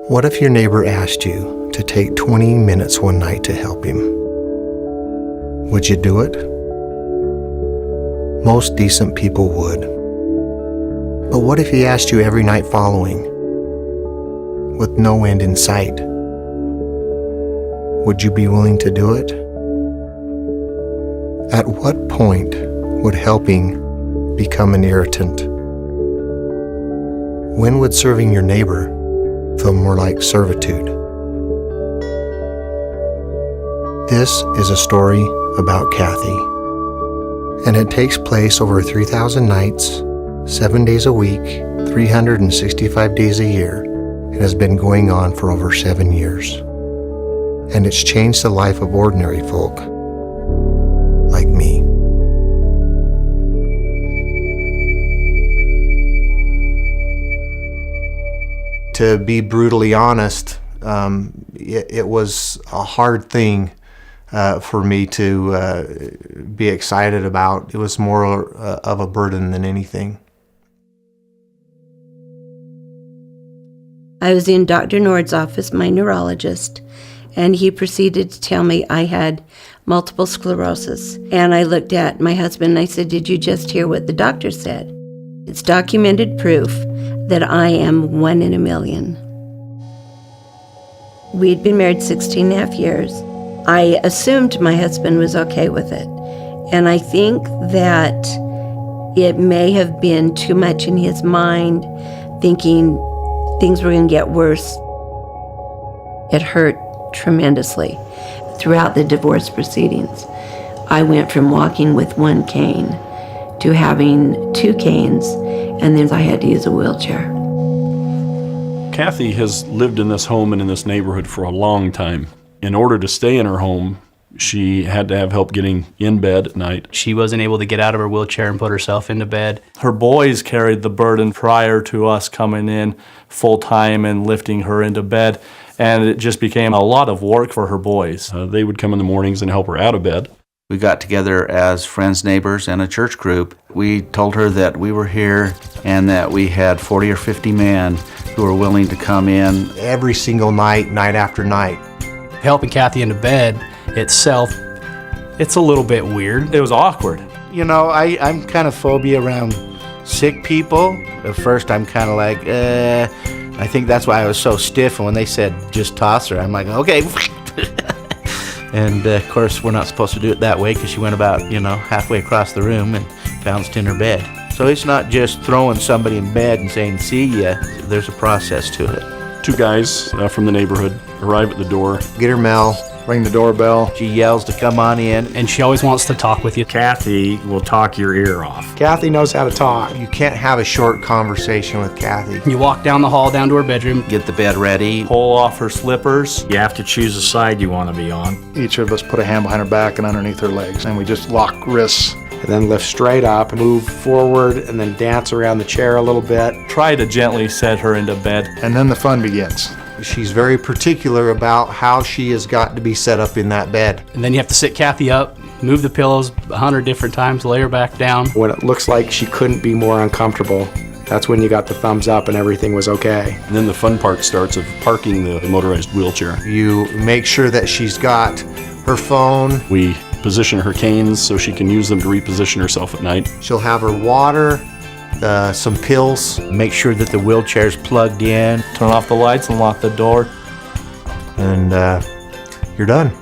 What if your neighbor asked you to take 20 minutes one night to help him? Would you do it? Most decent people would. But what if he asked you every night following, with no end in sight? Would you be willing to do it? At what point would helping become an irritant? When would serving your neighbor feel more like servitude? This is a story about Kathy, and it takes place over 3,000 nights, 7 days a week, 365 days a year. It has been going on for over 7 years, and it's changed the life of ordinary folk like me. To be brutally honest, it was a hard thing for me to be excited about. It was more of a burden than anything. I was in Dr. Nord's office, my neurologist, and he proceeded to tell me I had multiple sclerosis. And I looked at my husband and I said, "Did you just hear what the doctor said?" It's documented proof that I am 1 in a million. We'd been married 16 and a half years. I assumed my husband was okay with it. And I think that it may have been too much in his mind, thinking things were going to get worse. It hurt tremendously. Throughout the divorce proceedings, I went from walking with 1 cane to having 2 canes, and then I had to use a wheelchair. Kathy has lived in this home and in this neighborhood for a long time. In order to stay in her home, she had to have help getting in bed at night. She wasn't able to get out of her wheelchair and put herself into bed. Her boys carried the burden prior to us coming in full-time and lifting her into bed, and it just became a lot of work for her boys. They would come in the mornings and help her out of bed. We got together as friends, neighbors, and a church group. We told her that we were here and that we had 40 or 50 men who were willing to come in Every single night, night after night. Helping Kathy into bed itself, it's a little bit weird. It was awkward. You know, I'm kind of phobia around sick people. At first, I'm kind of like, I think that's why I was so stiff. And when they said, just toss her, I'm like, okay. And of course, we're not supposed to do it that way because she went about, halfway across the room and bounced in her bed. So it's not just throwing somebody in bed and saying, see ya. There's a process to it. 2 guys from the neighborhood arrive at the door. Get her mail. Ring the doorbell. She yells to come on in. And she always wants to talk with you. Kathy will talk your ear off. Kathy knows how to talk. You can't have a short conversation with Kathy. You walk down the hall, down to her bedroom. Get the bed ready. Pull off her slippers. You have to choose a side you want to be on. Each of us put a hand behind her back and underneath her legs, and we just lock wrists. And then lift straight up, move forward, and then dance around the chair a little bit. Try to gently set her into bed. And then the fun begins. She's very particular about how she has got to be set up in that bed. And then you have to sit Kathy up, move the pillows 100 different times, lay her back down. When it looks like she couldn't be more uncomfortable, that's when you got the thumbs up and everything was okay. And then the fun part starts of parking the motorized wheelchair. You make sure that she's got her phone. We position her canes so she can use them to reposition herself at night. She'll have her water, some pills. Make sure that the wheelchair's plugged in. Turn off the lights and lock the door. And you're done.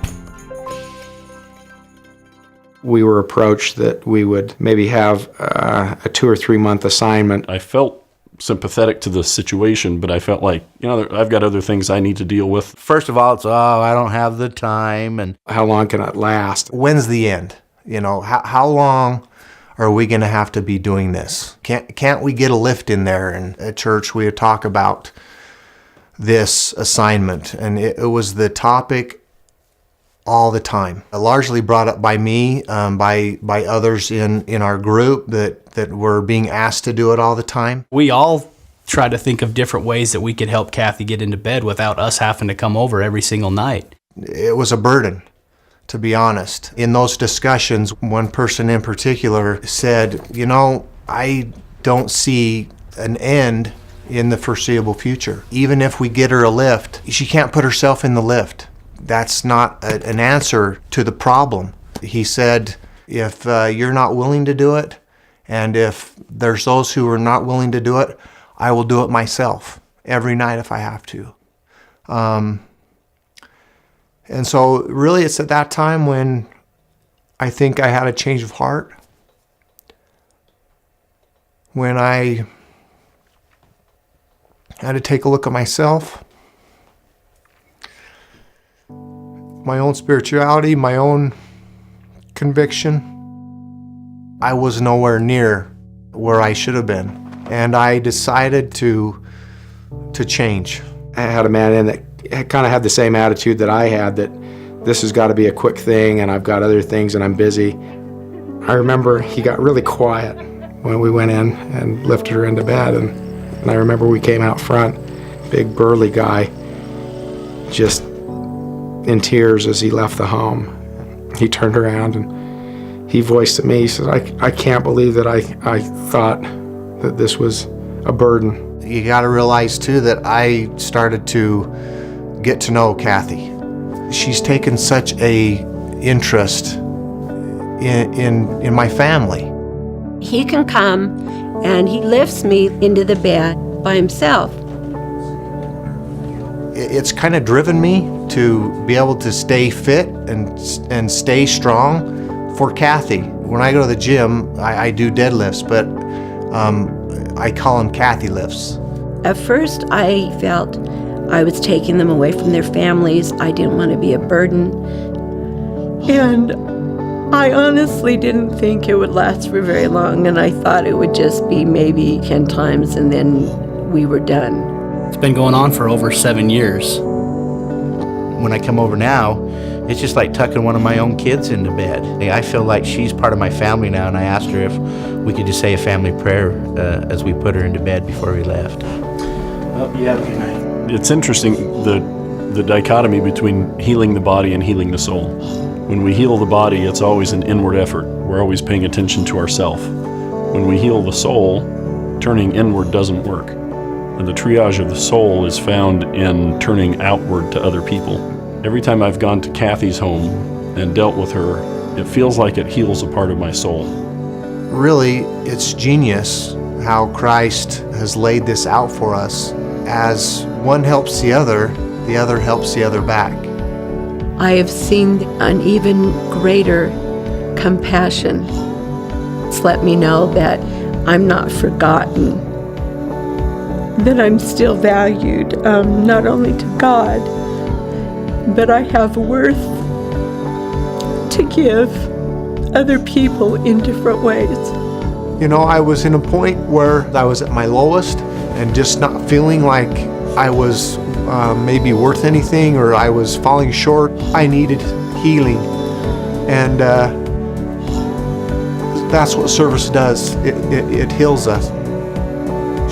We were approached that we would maybe have a 2 or 3 month assignment. I felt sympathetic to the situation, but I felt like, I've got other things I need to deal with. First of all, it's, I don't have the time, and how long can it last? When's the end? How long are we going to have to be doing this? Can't we get a lift in there? And at church, we would talk about this assignment, and it was the topic all the time. Largely brought up by me, by others in our group that were being asked to do it all the time. We all try to think of different ways that we could help Kathy get into bed without us having to come over every single night. It was a burden, to be honest. In those discussions, one person in particular said, I don't see an end in the foreseeable future. Even if we get her a lift, she can't put herself in the lift. That's not an answer to the problem. He said, if you're not willing to do it, and if there's those who are not willing to do it, I will do it myself every night if I have to. And so really it's at that time when I think I had a change of heart, when I had to take a look at myself, my own spirituality, my own conviction. I was nowhere near where I should have been, and I decided to change. I had a man in that kind of had the same attitude that I had, that this has got to be a quick thing and I've got other things and I'm busy. I remember he got really quiet when we went in and lifted her into bed, and I remember we came out front, big burly guy, just in tears as he left the home. He turned around and he voiced to me, he said, I can't believe that I thought that this was a burden. You got to realize too that I started to get to know Kathy. She's taken such a interest in my family. He can come and he lifts me into the bed by himself. It's kind of driven me to be able to stay fit and stay strong for Kathy. When I go to the gym, I do deadlifts, but I call them Kathy lifts. At first, I felt I was taking them away from their families. I didn't want to be a burden. And I honestly didn't think it would last for very long, and I thought it would just be maybe 10 times and then we were done. It's been going on for over 7 years. When I come over now, it's just like tucking one of my own kids into bed. I feel like she's part of my family now, and I asked her if we could just say a family prayer as we put her into bed before we left. It's interesting, the dichotomy between healing the body and healing the soul. When we heal the body, it's always an inward effort. We're always paying attention to ourself. When we heal the soul, turning inward doesn't work. And the triage of the soul is found in turning outward to other people. Every time I've gone to Kathy's home and dealt with her, it feels like it heals a part of my soul. Really, it's genius how Christ has laid this out for us. As one helps the other helps the other back. I have seen an even greater compassion. It's let me know that I'm not forgotten, that I'm still valued, not only to God, but I have worth to give other people in different ways. You know, I was in a point where I was at my lowest and just not feeling like I was maybe worth anything, or I was falling short. I needed healing, and that's what service does. It heals us.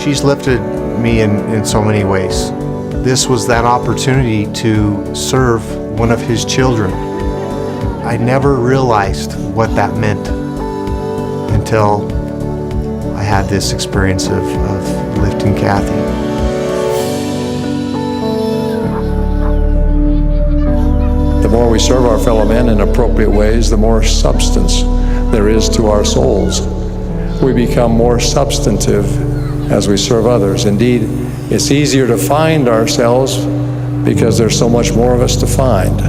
She's lifted me in so many ways. This was that opportunity to serve one of his children. I never realized what that meant until I had this experience of lifting Kathy. The more we serve our fellow men in appropriate ways, the more substance there is to our souls. We become more substantive as we serve others. Indeed, it's easier to find ourselves because there's so much more of us to find.